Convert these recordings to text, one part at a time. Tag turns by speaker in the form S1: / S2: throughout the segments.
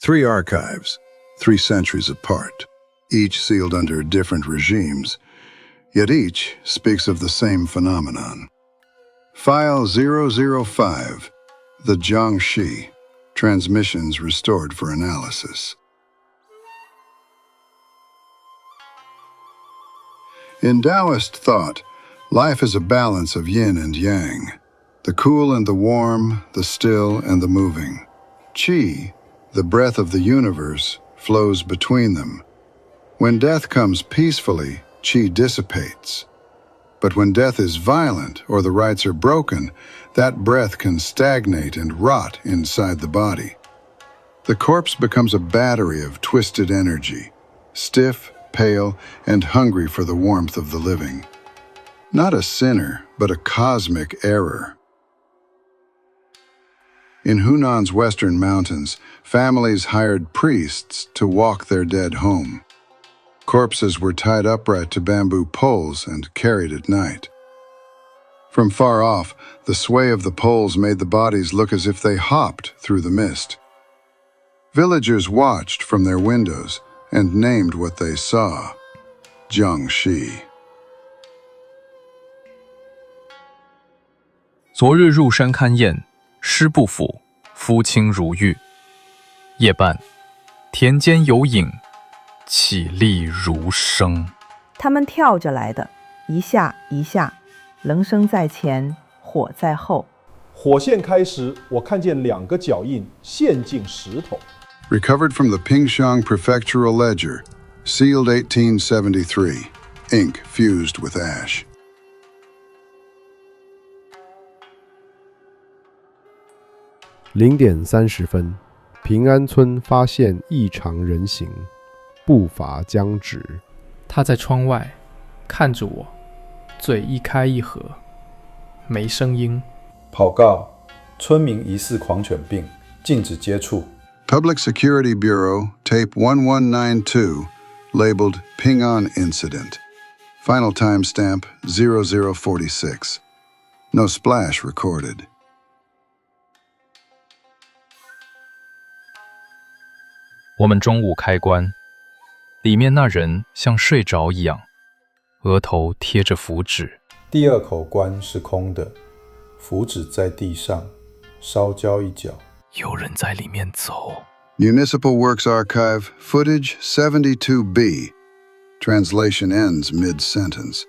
S1: Three archives, 3 centuries apart, each sealed under different regimes, yet each speaks of the same phenomenon. File 005, the Jiangshi, transmissions restored for analysis. In Taoist thought, life is a balance of yin and yang, the cool and the warm, the still and the moving. Qi, the breath of the universe, flows between them. When death comes peacefully, qi dissipates. But when death is violent or the rites are broken, that breath can stagnate and rot inside the body. The corpse becomes a battery of twisted energy, stiff, pale, and hungry for the warmth of the living. Not a sinner, but a cosmic error. In Hunan's western mountains, families hired priests to walk their dead home. Corpses were tied upright to bamboo poles and carried at night. From far off, the sway of the poles made the bodies look as if they hopped through the mist. Villagers watched from their windows and named what they saw, Jiangshi.
S2: 昨日入山勘验，师不腐，夫亲如玉。夜半，田间有影，绮丽如声。
S3: 他们跳着来的，一下一下，棱声在前，火在后。
S4: 火线开时，我看见2个脚印陷进石头。
S1: Recovered from the Pingshan Prefectural Ledger, sealed 1873, ink fused with ash.
S5: 0点30分，平安村发现异常人形，步伐僵直。
S6: 他在窗外看着我，嘴一开一合，没声音。
S7: 报告，村民疑似狂犬病，禁止接触。
S1: Public Security Bureau, tape 1192, labeled Ping-an Incident. Final timestamp 0046. No splash recorded.
S2: 我们中午开棺，里面那人像睡着一样，额头贴着符纸。
S7: 第2口棺是空的，符纸在地上，烧焦一角。
S2: 有人在里面走。
S1: Municipal Works Archive, footage 72B. Translation ends mid-sentence.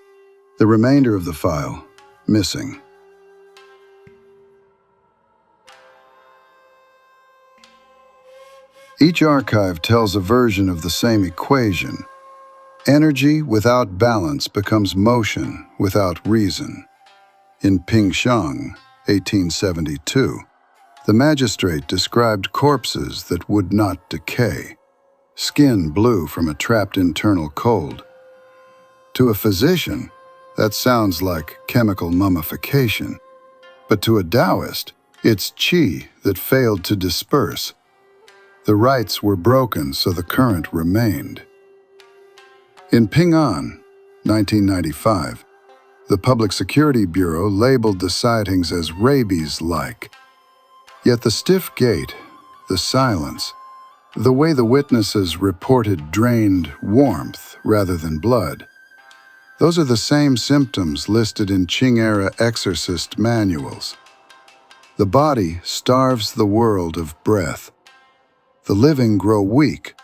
S1: The remainder of the file, missing. Each archive tells a version of the same equation. Energy without balance becomes motion without reason. In Pingshan, 1872, the magistrate described corpses that would not decay, skin blue from a trapped internal cold. To a physician, that sounds like chemical mummification. But to a Taoist, it's qi that failed to disperse. The rites were broken so the current remained. In Ping-an, 1995, the Public Security Bureau labeled the sightings as rabies-like. Yet the stiff gait, the silence, the way the witnesses reported drained warmth rather than blood, those are the same symptoms listed in Qing-era exorcist manuals. The body starves the world of breath. The living grow weak.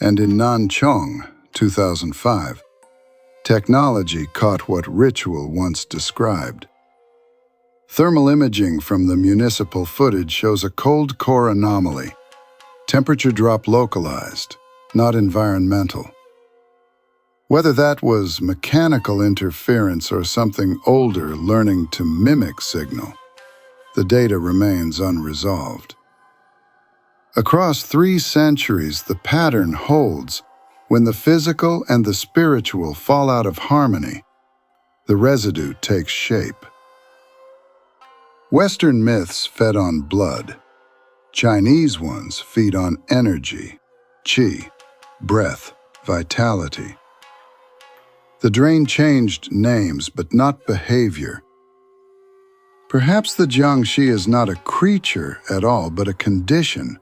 S1: And in Nanchong, 2005, technology caught what ritual once described. Thermal imaging from the municipal footage shows a cold core anomaly. Temperature drop localized, not environmental. Whether that was mechanical interference or something older learning to mimic signal, the data remains unresolved. Across 3 centuries, the pattern holds. When the physical and the spiritual fall out of harmony, the residue takes shape. Western myths fed on blood. Chinese ones feed on energy, qi, breath, vitality. The drain changed names, but not behavior. Perhaps the Jiangshi is not a creature at all, but a condition,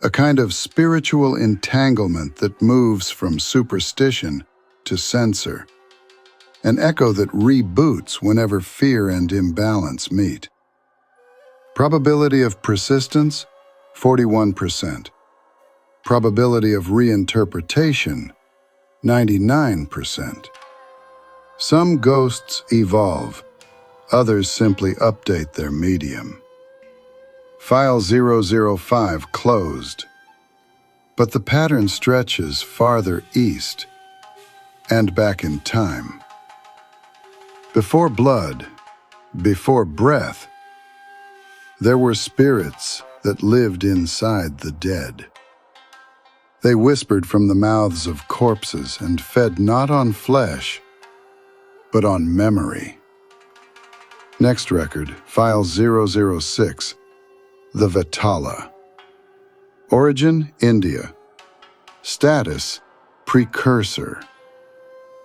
S1: a kind of spiritual entanglement that moves from superstition to censor, an echo that reboots whenever fear and imbalance meet. Probability of persistence, 41%. Probability of reinterpretation, 99%. Some ghosts evolve, others simply update their medium. File 005 closed, but the pattern stretches farther east and back in time. Before blood, before breath, there were spirits that lived inside the dead. They whispered from the mouths of corpses and fed not on flesh, but on memory. Next record, File 006, the Vetala. Origin, India. Status, precursor.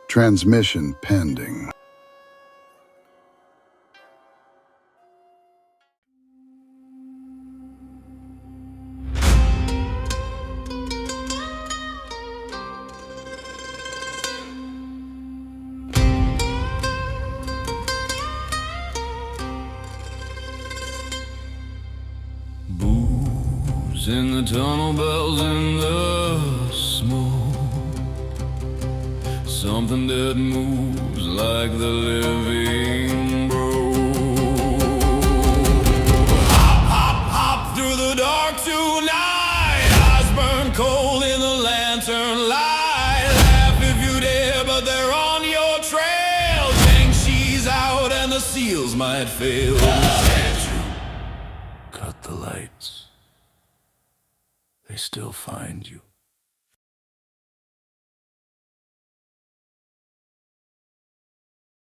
S1: Transmission pending.
S8: In the tunnel, bells in the smoke, something that moves like the living broke. Hop, hop, hop through the dark tonight, eyes burn cold in the lantern light. Laugh if you dare, but they're on your trail. Jiangshi's out and the seals might fail. Can't you cut the lights? They still find you.